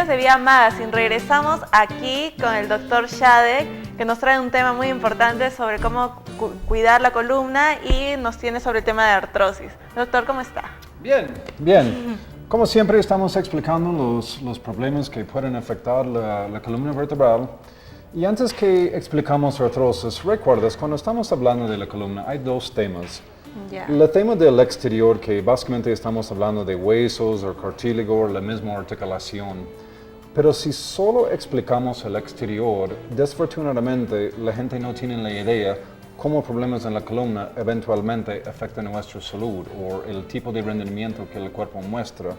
chicos de Vía Magazine, regresamos aquí con el doctor Shadek, que nos trae un tema muy importante sobre cómo cuidar la columna y nos tiene sobre el tema de artrosis. Doctor, ¿cómo está? Bien, bien. Como siempre estamos explicando los problemas que pueden afectar la columna vertebral. Y antes que explicamos artrosis, recuerdas, cuando estamos hablando de la columna hay dos temas. Yeah. El tema del exterior, que básicamente estamos hablando de huesos o cartílago o la misma articulación. Pero si solo explicamos el exterior, desafortunadamente la gente no tiene la idea cómo problemas en la columna eventualmente afectan nuestra salud o el tipo de rendimiento que el cuerpo muestra.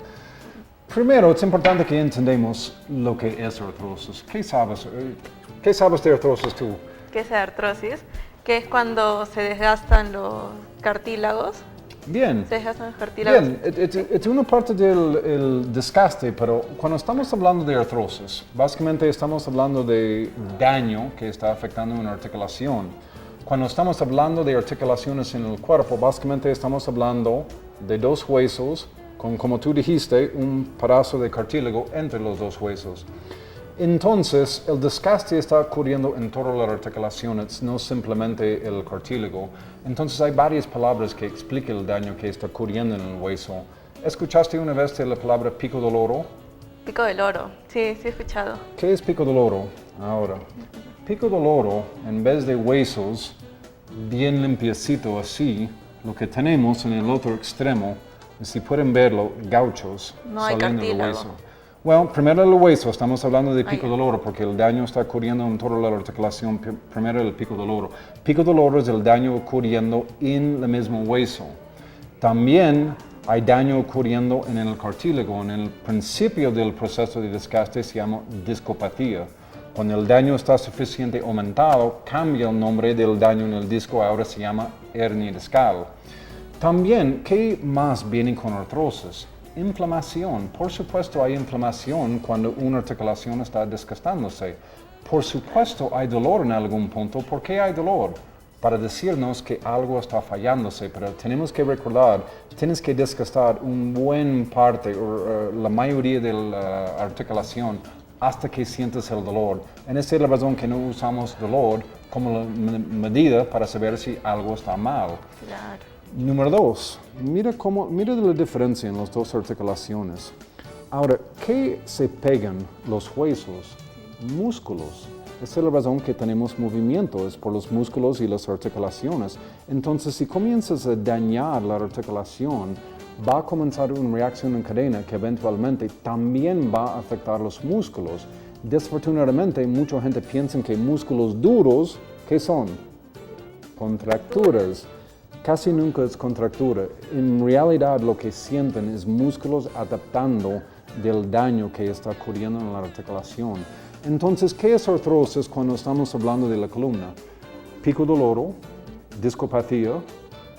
Primero, es importante que entendamos lo que es artrosis. ¿Qué sabes de artrosis tú? ¿Qué es artrosis? Que es cuando se desgastan los cartílagos. Bien. Se desgastan los cartílagos. Bien, es una parte del desgaste, pero cuando estamos hablando de artrosis, básicamente estamos hablando de daño que está afectando una articulación. Cuando estamos hablando de articulaciones en el cuerpo, básicamente estamos hablando de dos huesos, con, como tú dijiste, un pedazo de cartílago entre los dos huesos. Entonces, el desgaste está ocurriendo en todas las articulaciones, no simplemente el cartílago. Entonces, hay varias palabras que explican el daño que está ocurriendo en el hueso. ¿Escuchaste una vez de la palabra pico del oro? Pico del oro, sí, sí he escuchado. ¿Qué es pico del oro? Ahora, pico del oro, en vez de huesos, bien limpiecito así, lo que tenemos en el otro extremo, si pueden verlo, gauchos No hay saliendo del cartílago. hueso. Bueno, primero el hueso, estamos hablando de pico del oro porque el daño está ocurriendo en toda la articulación, primero el pico del oro. Pico del oro es el daño ocurriendo en el mismo hueso. También hay daño ocurriendo en el cartílago. En el principio del proceso de desgaste se llama discopatía. Cuando el daño está suficientemente aumentado, cambia el nombre del daño en el disco, ahora se llama hernia discal. También, ¿qué más viene con artrosis? Inflamación. Por supuesto hay inflamación cuando una articulación está desgastándose. Por supuesto hay dolor en algún punto. ¿Por qué hay dolor? Para decirnos que algo está fallándose, pero tenemos que recordar, tienes que desgastar un buen parte o la mayoría de la articulación hasta que sientes el dolor. En esta es la razón que no usamos dolor como la medida para saber si algo está mal. Claro. Número 2, mira la diferencia en las dos articulaciones. Ahora, ¿qué se pegan los huesos? Músculos. Esa es la razón que tenemos movimiento, es por los músculos y las articulaciones. Entonces, si comienzas a dañar la articulación, va a comenzar una reacción en cadena que eventualmente también va a afectar los músculos. Desafortunadamente, mucha gente piensa que músculos duros, ¿qué son? Contracturas. Casi nunca es contractura. En realidad lo que sienten es músculos adaptando del daño que está ocurriendo en la articulación. Entonces, ¿qué es artrosis cuando estamos hablando de la columna? Pico del oro, discopatía,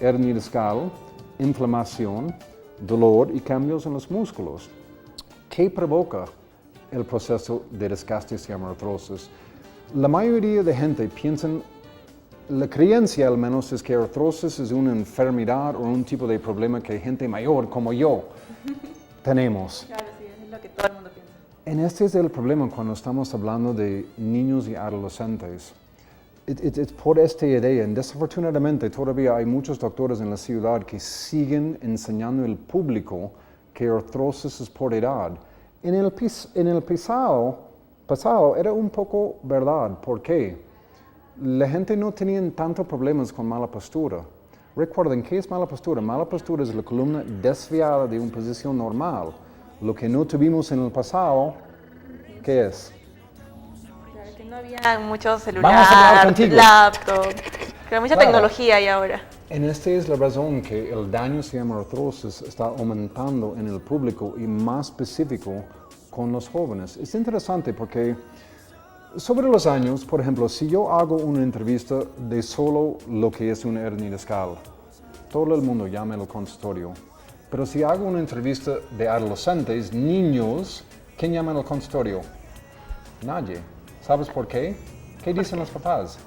hernia discal, inflamación, dolor y cambios en los músculos. ¿Qué provoca el proceso de desgaste se llama artrosis? La mayoría de gente piensa, la creencia al menos es que artrosis es una enfermedad o un tipo de problema que gente mayor como yo tenemos. Claro, sí, es lo que todo el mundo piensa. En este es el problema cuando estamos hablando de niños y adolescentes. Es por esta idea, y desafortunadamente todavía hay muchos doctores en la ciudad que siguen enseñando al público que artrosis es por edad. En el pasado era un poco verdad. ¿Por qué? La gente no tenía tantos problemas con mala postura. Recuerden, ¿qué es mala postura? Mala postura es la columna desviada de una posición normal. Lo que no tuvimos en el pasado, ¿qué es? Claro, que no había muchos Vamos a hablar celulares, contigo. laptops, que hay mucha Claro. tecnología ahí ahora. En esta es la razón que el daño se llama artrosis está aumentando en el público y más específico con los jóvenes. Es interesante porque sobre los años, por ejemplo, si yo hago una entrevista de solo lo que es una hernia discal, todo el mundo llama al consultorio. Pero si hago una entrevista de adolescentes, niños, ¿quién llama al consultorio? Nadie. ¿Sabes por qué? ¿Qué dicen los papás?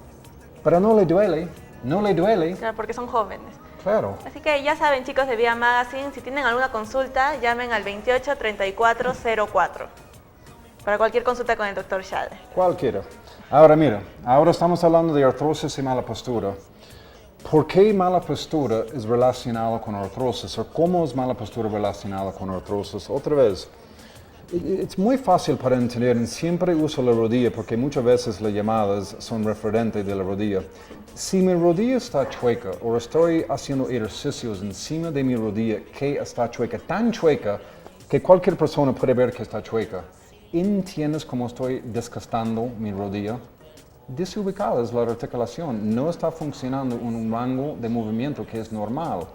Pero no le duele, no le duele. Claro, porque son jóvenes. Claro. Así que ya saben, chicos de Vía Magazine, si tienen alguna consulta, llamen al 28 34 04. para cualquier consulta con el doctor Shade. Cualquiera. Ahora mira, ahora estamos hablando de artrosis y mala postura. ¿Por qué mala postura es relacionada con artrosis? ¿O cómo es mala postura relacionada con artrosis? Otra vez, es muy fácil para entender. Siempre uso la rodilla porque muchas veces las llamadas son referentes de la rodilla. Si mi rodilla está chueca o estoy haciendo ejercicios encima de mi rodilla que está chueca, tan chueca que cualquier persona puede ver que está chueca, ¿entiendes cómo estoy desgastando mi rodilla? Desubicada es la articulación, no está funcionando en un rango de movimiento que es normal.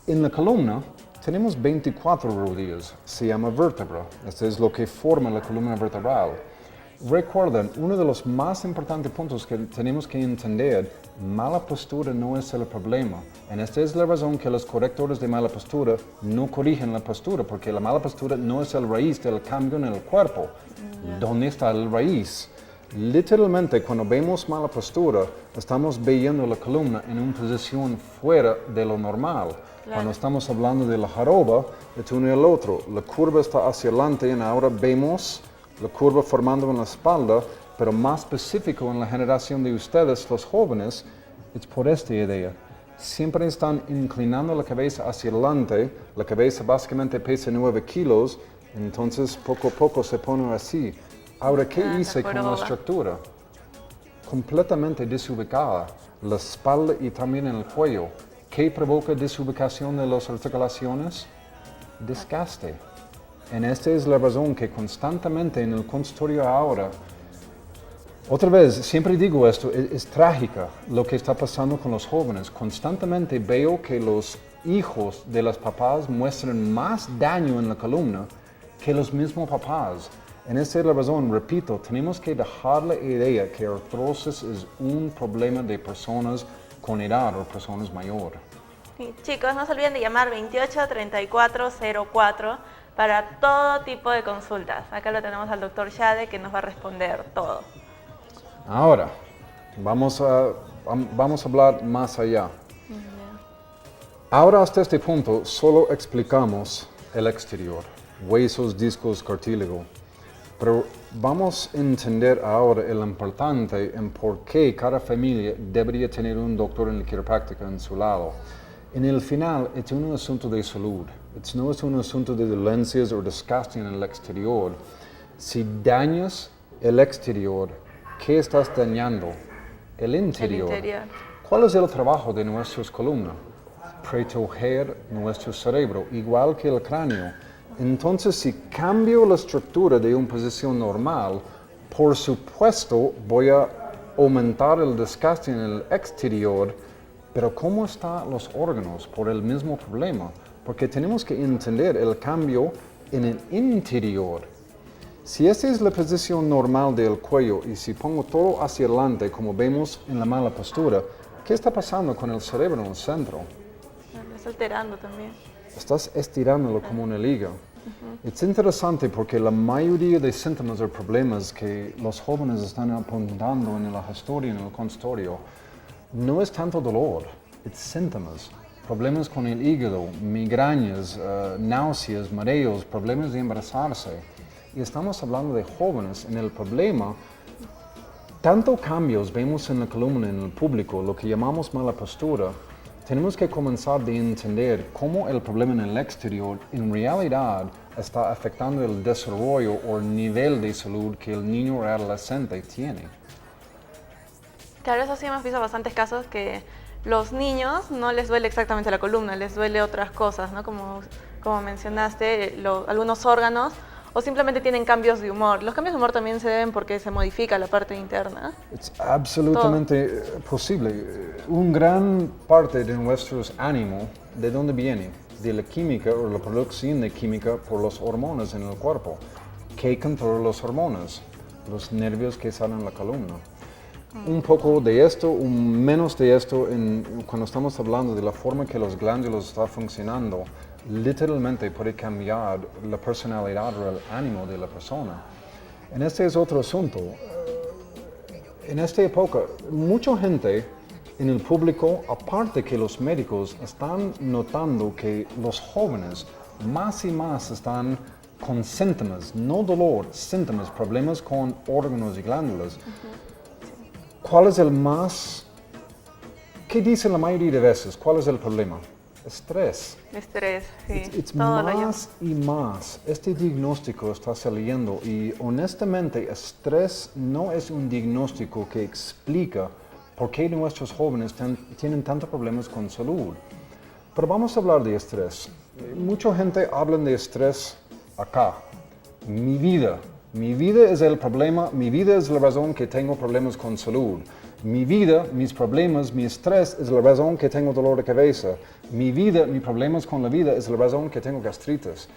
En la columna tenemos 24 rodillas, se llama vértebra, esto es lo que forma la columna vertebral. Recuerden, uno de los más importantes puntos que tenemos que entender, mala postura no es el problema. Y esta es la razón que los correctores de mala postura no corrigen la postura, porque la mala postura no es el raíz del cambio en el cuerpo. ¿Dónde está el raíz? Literalmente, cuando vemos mala postura, estamos viendo la columna en una posición fuera de lo normal. Claro. Cuando estamos hablando de la joroba, es uno y el otro. La curva está hacia adelante y ahora vemos la curva formando en la espalda, pero más específico en la generación de ustedes, los jóvenes, es por esta idea. Siempre están inclinando la cabeza hacia adelante, la cabeza básicamente pesa 9 kilos, entonces poco a poco se pone así. Ahora, ¿qué hice con la estructura? Completamente desubicada, la espalda y también el cuello. ¿Qué provoca desubicación de las articulaciones? Desgaste. Y esta es la razón que constantemente en el consultorio ahora, otra vez, siempre digo esto, es trágica lo que está pasando con los jóvenes. Constantemente veo que los hijos de los papás muestran más daño en la columna que los mismos papás. En esta es la razón, repito, tenemos que dejar la idea que artrosis es un problema de personas con edad o personas mayores. Sí, chicos, no se olviden de llamar 28-3404 para todo tipo de consultas. Acá lo tenemos al doctor Shade que nos va a responder todo. Ahora, vamos a hablar más allá. Ahora hasta este punto solo explicamos el exterior, huesos, discos, cartílago. Pero vamos a entender ahora el importante en por qué cada familia debería tener un doctor en la quiropráctica en su lado. En el final, es un asunto de salud. No es un asunto de dolencias o desgaste en el exterior. Si dañas el exterior, ¿qué estás dañando? El interior. ¿Cuál es el trabajo de nuestras columnas? Proteger nuestro cerebro, igual que el cráneo. Entonces, si cambio la estructura de una posición normal, por supuesto voy a aumentar el desgaste en el exterior, pero ¿cómo están los órganos por el mismo problema? Porque tenemos que entender el cambio en el interior. Si esta es la posición normal del cuello y si pongo todo hacia adelante, como vemos en la mala postura, ¿qué está pasando con el cerebro en el centro? Lo está alterando también. Estás estirándolo como una liga. Es interesante porque la mayoría de síntomas o problemas que los jóvenes están apuntando en la historia, en el consultorio, no es tanto dolor, es síntomas. Problemas con el hígado, migrañas, náuseas, mareos, problemas de embarazarse. Y estamos hablando de jóvenes. En el problema, tanto cambios vemos en la columna, en el público, lo que llamamos mala postura. Tenemos que comenzar a entender cómo el problema en el exterior en realidad está afectando el desarrollo o el nivel de salud que el niño o adolescente tiene. Claro, eso sí hemos visto bastantes casos que los niños no les duele exactamente la columna, les duele otras cosas, ¿no? Como mencionaste, algunos órganos, o simplemente tienen cambios de humor. Los cambios de humor también se deben porque se modifica la parte interna. Es absolutamente posible. Un gran parte de nuestros ánimos, ¿de dónde viene? De la química o la producción de química por las hormonas en el cuerpo. ¿Qué controla las hormonas? Los nervios que salen en la columna. Un poco de esto, menos de esto, cuando estamos hablando de la forma que los glándulos están funcionando, literalmente puede cambiar la personalidad o el ánimo de la persona. En este es otro asunto. En esta época, mucha gente en el público, aparte que los médicos, están notando que los jóvenes más y más están con síntomas, no dolor, síntomas, problemas con órganos y glándulas. ¿Cuál es el más, qué dicen la mayoría de veces? ¿Cuál es el problema? Estrés. Estrés, sí. It's Todo lo más y más. Este diagnóstico está saliendo y honestamente estrés no es un diagnóstico que explica por qué nuestros jóvenes tienen tantos problemas con salud. Pero vamos a hablar de estrés. Mucha gente habla de estrés acá. Mi vida es el problema, mi vida es la razón que tengo problemas con salud. Mi vida, mis problemas, mi estrés es la razón que tengo dolor de cabeza. Mi vida, mis problemas con la vida es la razón que tengo gastritis.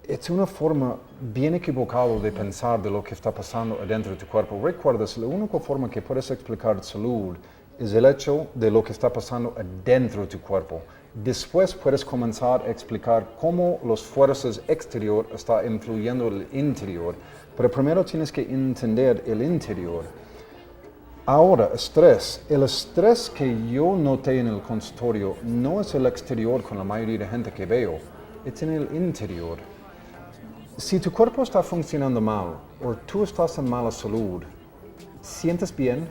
Es una forma bien equivocada de pensar de lo que está pasando adentro de tu cuerpo. Recuerdas, la única forma que puedes explicar salud es el hecho de lo que está pasando adentro de tu cuerpo. Después puedes comenzar a explicar cómo las fuerzas exteriores están influyendo en el interior. Pero primero tienes que entender el interior. Ahora, estrés. El estrés que yo noté en el consultorio no es el exterior con la mayoría de gente que veo, es en el interior. Si tu cuerpo está funcionando mal o tú estás en mala salud, ¿sientes bien?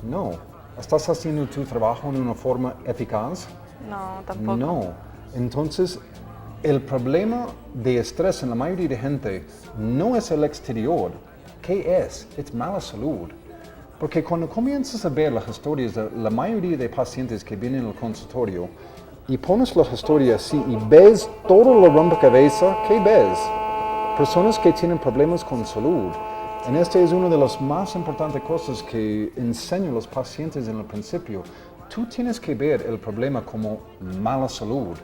No. ¿Estás haciendo tu trabajo en una forma eficaz? No, tampoco. No. Entonces, el problema de estrés en la mayoría de gente no es el exterior. ¿Qué es? Es mala salud. Porque cuando comienzas a ver las historias de la mayoría de pacientes que vienen al consultorio y pones las historias así y ves todo lo rompecabezas, ¿qué ves? Personas que tienen problemas con salud. Y esta es una de las más importantes cosas que enseño a los pacientes en el principio. Tú tienes que ver el problema como mala salud,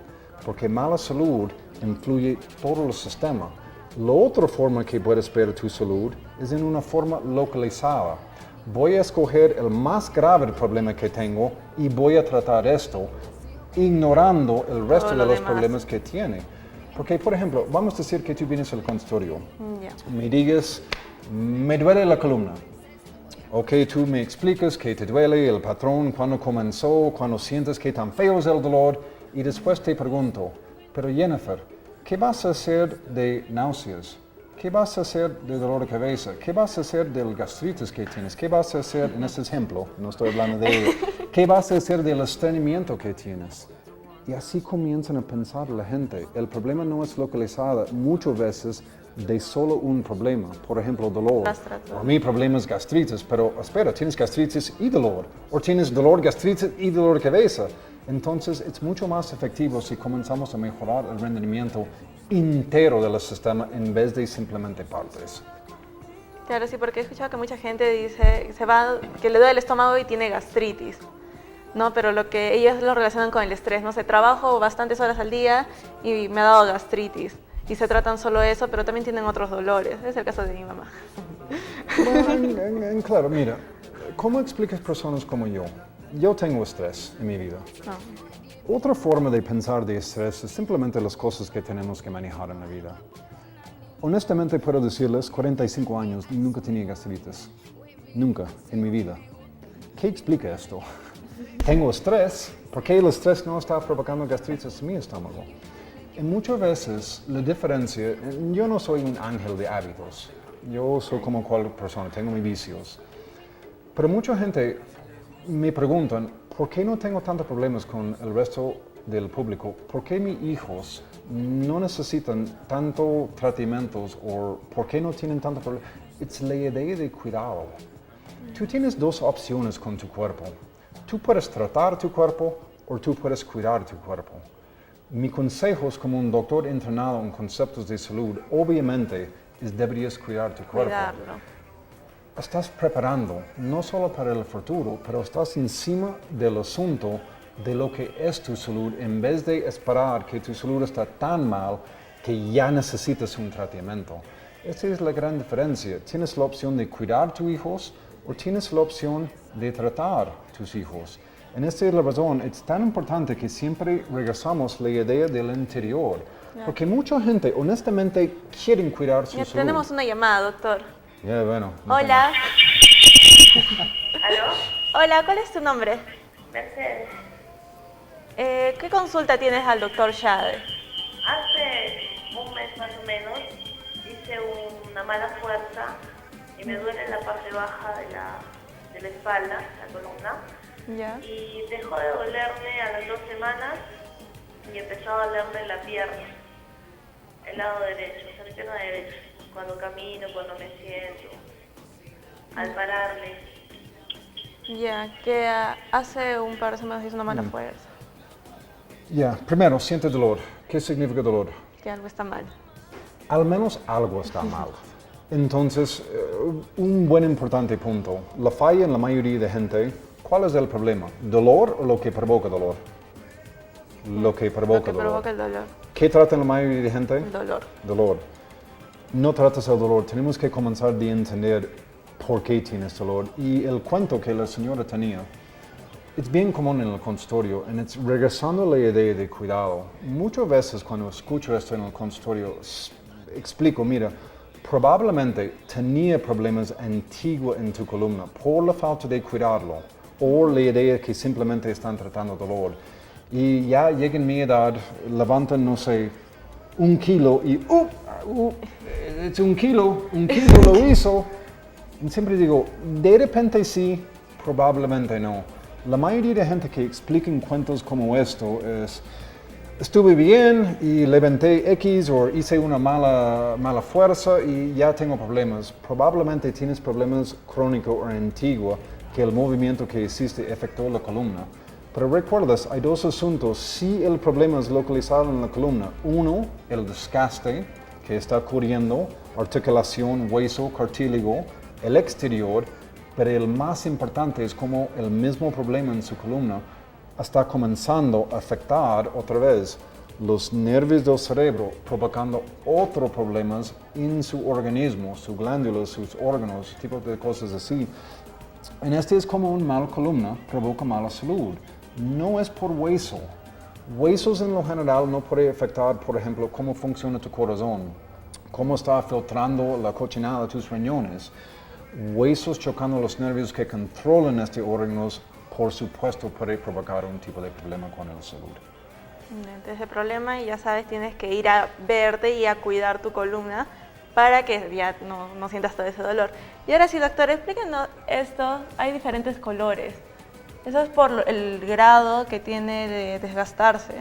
porque mala salud influye todo el sistema. La otra forma que puedes ver tu salud es en una forma localizada. Voy a escoger el más grave problema que tengo y voy a tratar esto, ignorando el resto de los problemas que tiene. Porque, por ejemplo, vamos a decir que tú vienes al consultorio, me digas, me duele la columna. Ok, tú me explicas que te duele, el patrón, cuándo comenzó, cuándo sientes que tan feo es el dolor, y después te pregunto, pero Jennifer, ¿qué vas a hacer de náuseas? ¿Qué vas a hacer de dolor de cabeza? ¿Qué vas a hacer del gastritis que tienes? ¿Qué vas a hacer, en este ejemplo, no estoy hablando de ello, qué vas a hacer del estreñimiento que tienes? Y así comienzan a pensar la gente. El problema no es localizado muchas veces de solo un problema, por ejemplo, dolor. O mi problema es gastritis, pero espera, tienes gastritis y dolor, o tienes dolor, gastritis y dolor de cabeza. Entonces, es mucho más efectivo si comenzamos a mejorar el rendimiento entero del sistema en vez de simplemente partes. Claro, sí, porque he escuchado que mucha gente dice que le duele el estómago y tiene gastritis, ¿no? Pero lo que ellos lo relacionan con el estrés, no sé, trabajo bastantes horas al día y me ha dado gastritis. Y se tratan solo eso, pero también tienen otros dolores. Es el caso de mi mamá. Bueno, claro, mira, ¿cómo explicas personas como yo? Yo tengo estrés en mi vida. No. Otra forma de pensar de estrés es simplemente las cosas que tenemos que manejar en la vida. Honestamente puedo decirles, 45 años, nunca tenía gastritis. Nunca en mi vida. ¿Qué explica esto? Tengo estrés. ¿Por qué el estrés no está provocando gastritis en mi estómago? Y muchas veces la diferencia, yo no soy un ángel de hábitos. Yo soy como cualquier persona, tengo mis vicios. Pero mucha gente me preguntan, ¿por qué no tengo tantos problemas con el resto del público? ¿Por qué mis hijos no necesitan tanto tratamientos o por qué no tienen tanto problemas? Es la idea de cuidado. Tú tienes dos opciones con tu cuerpo. Tú puedes tratar tu cuerpo o tú puedes cuidar tu cuerpo. Mi consejo es como un doctor entrenado en conceptos de salud, obviamente, deberías cuidar tu cuerpo. Cuidarlo. Estás preparando, no solo para el futuro, pero estás encima del asunto de lo que es tu salud, en vez de esperar que tu salud está tan mal que ya necesitas un tratamiento. Esta es la gran diferencia. Tienes la opción de cuidar a tus hijos o tienes la opción de tratar a tus hijos. En esta es la razón, es tan importante que siempre regresamos a la idea del interior. Porque mucha gente, honestamente, quieren cuidar su salud. Tenemos una llamada, doctor. Ya, bueno. Hola. ¿Aló? Hola, ¿cuál es tu nombre? Mercedes. ¿Qué consulta tienes al doctor Shade? Hace un mes una mala fuerza y me duele la parte baja de la espalda, la columna. Ya. Y dejó de dolerme a las 2 semanas y empezó a dolerme la pierna, el lado derecho, o sea, mi pierna derecha, cuando camino, cuando me siento, al pararme. Ya, que hace un par de semanas hizo una mala fuerza, Ya, primero, siente dolor. ¿Qué significa dolor? que algo está mal. Al menos algo está mal. Entonces, un buen importante punto. La falla en la mayoría de gente, ¿cuál es el problema? ¿Dolor o lo que provoca dolor? Lo que provoca dolor. Provoca el dolor. ¿Qué trata la mayoría de gente? El dolor. Dolor. No tratas el dolor, tenemos que comenzar a entender por qué tienes dolor. Y el cuento que la señora tenía, es bien común en el consultorio, y es regresando a la idea de cuidado. Muchas veces cuando escucho esto en el consultorio, explico, mira, probablemente tenía problemas antiguos en tu columna por la falta de cuidarlo, o la idea que simplemente están tratando dolor. Y ya llega en mi edad, levantan, no sé, 1 kilo y es 1 kilo lo hizo. Y siempre digo, de repente sí, probablemente no. La mayoría de gente que explican cuentos como esto es, estuve bien y levanté X o hice una mala fuerza y ya tengo problemas. Probablemente tienes problemas crónicos o antiguos que el movimiento que hiciste afectó la columna. Pero recuerdas, hay 2 asuntos. Si el problema es localizado en la columna, uno, el desgaste que está ocurriendo, articulación, hueso, cartílago, el exterior, pero el más importante es como el mismo problema en su columna está comenzando a afectar otra vez los nervios del cerebro, provocando otros problemas en su organismo, sus glándulas, sus órganos, tipo de cosas así. En este es como una mala columna, provoca mala salud. No es por hueso. Huesos en lo general no puede afectar, por ejemplo, cómo funciona tu corazón, cómo está filtrando la cochinada de tus riñones. Huesos chocando los nervios que controlan estos órganos, por supuesto, puede provocar un tipo de problema con la salud. Entonces el problema, y ya sabes, tienes que ir a verte y a cuidar tu columna para que ya no sientas todo ese dolor. Y ahora sí, doctor, explíquenos esto. Hay diferentes colores. Eso es por el grado que tiene de desgastarse.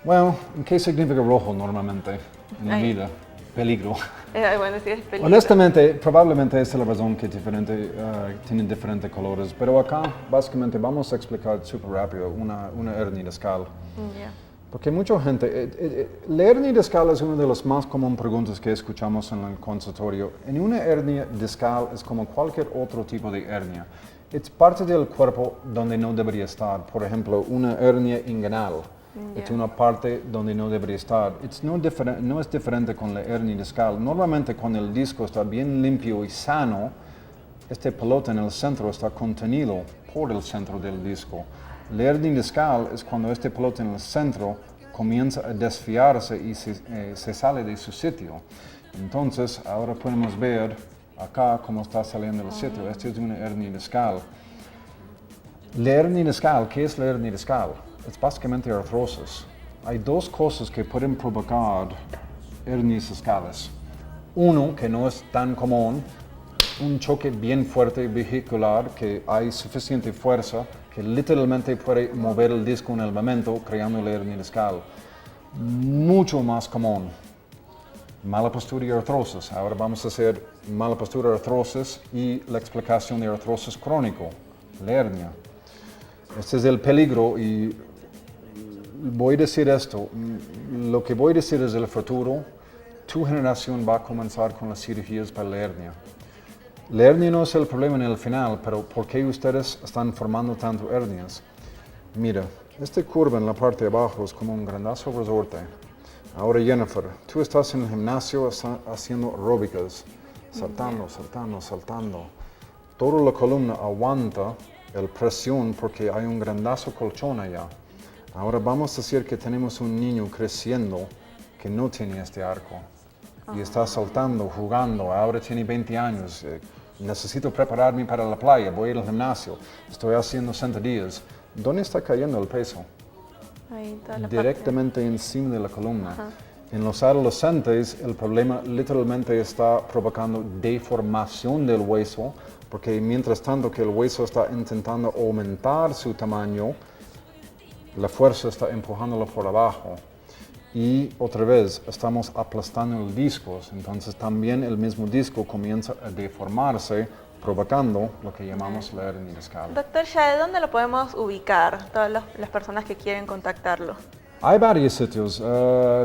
Bueno, ¿qué significa rojo normalmente en la vida? Peligro. Bueno, sí, es peligro. Honestamente, probablemente esa es la razón que tienen diferentes colores, pero acá básicamente vamos a explicar súper rápido una hernia discal. Yeah. Porque mucha gente, la hernia discal es una de las más comunes preguntas que escuchamos en el consultorio. En una hernia discal es como cualquier otro tipo de hernia. Es parte del cuerpo donde no debería estar. Por ejemplo, una hernia inguinal. Es una parte donde no debería estar. No es diferente con la hernia discal. Normalmente cuando el disco está bien limpio y sano, este pelota en el centro está contenido por el centro del disco. La hernia discal es cuando este pelota en el centro comienza a desfiarse y se sale de su sitio. Entonces, ahora podemos ver acá cómo está saliendo del sitio. Esta es una hernia discal. La hernia discal, ¿qué es la hernia discal? Es básicamente artrosis. Hay 2 cosas que pueden provocar hernias discales. Uno, que no es tan común, un choque bien fuerte vehicular, que hay suficiente fuerza que literalmente puede mover el disco en el momento, creando la hernia discal. Mucho más común, mala postura y artrosis. Ahora vamos a hacer mala postura, artrosis y la explicación de artrosis crónico, la hernia. Este es el peligro y voy a decir esto, lo que voy a decir es el futuro. Tu generación va a comenzar con las cirugías para la hernia. La hernia no es el problema en el final, pero ¿por qué ustedes están formando tanto hernias? Mira, esta curva en la parte de abajo es como un grandazo resorte. Ahora Jennifer, tú estás en el gimnasio haciendo aeróbicas, saltando. Toda la columna aguanta la presión porque hay un grandazo colchón allá. Ahora vamos a decir que tenemos un niño creciendo que no tiene este arco y está saltando, jugando, ahora tiene 20 años, necesito prepararme para la playa, voy a ir al gimnasio, estoy haciendo sentadillas. ¿Dónde está cayendo el peso? Ahí está la Directamente encima de la columna. En los adolescentes el problema literalmente está provocando deformación del hueso, porque mientras tanto que el hueso está intentando aumentar su tamaño, la fuerza está empujándolo por abajo. Y otra vez estamos aplastando el disco, entonces también el mismo disco comienza a deformarse, provocando lo que llamamos la hernia discal. Doctor Shade, ¿dónde lo podemos ubicar? Todas las personas que quieren contactarlo. Hay varios sitios.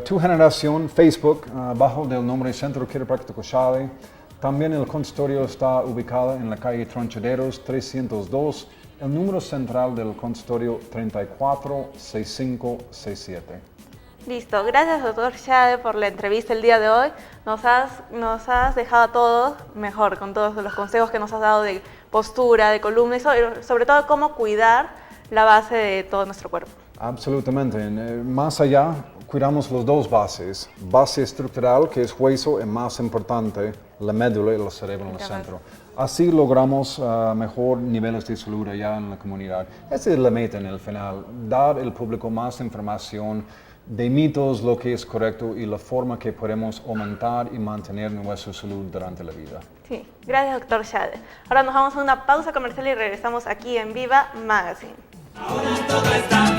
Tu Generación, Facebook, bajo del nombre Centro Quiropráctico Shade. También el consultorio está ubicado en la calle Tronchaderos 302. El número central del consultorio 346567. Listo, gracias doctor Shade por la entrevista el día de hoy. Nos has dejado a todos mejor con todos los consejos que nos has dado de postura, de columna y sobre todo cómo cuidar la base de todo nuestro cuerpo. Absolutamente. Más allá, cuidamos las dos bases. Base estructural, que es hueso, y más importante, la médula y el cerebro en el centro. Así logramos mejor niveles de salud allá en la comunidad. Esa es la meta en el final, dar al público más información de mitos, lo que es correcto y la forma que podemos aumentar y mantener nuestra salud durante la vida. Sí, gracias doctor Shade. Ahora nos vamos a una pausa comercial y regresamos aquí en Viva Magazine. Ahora todo está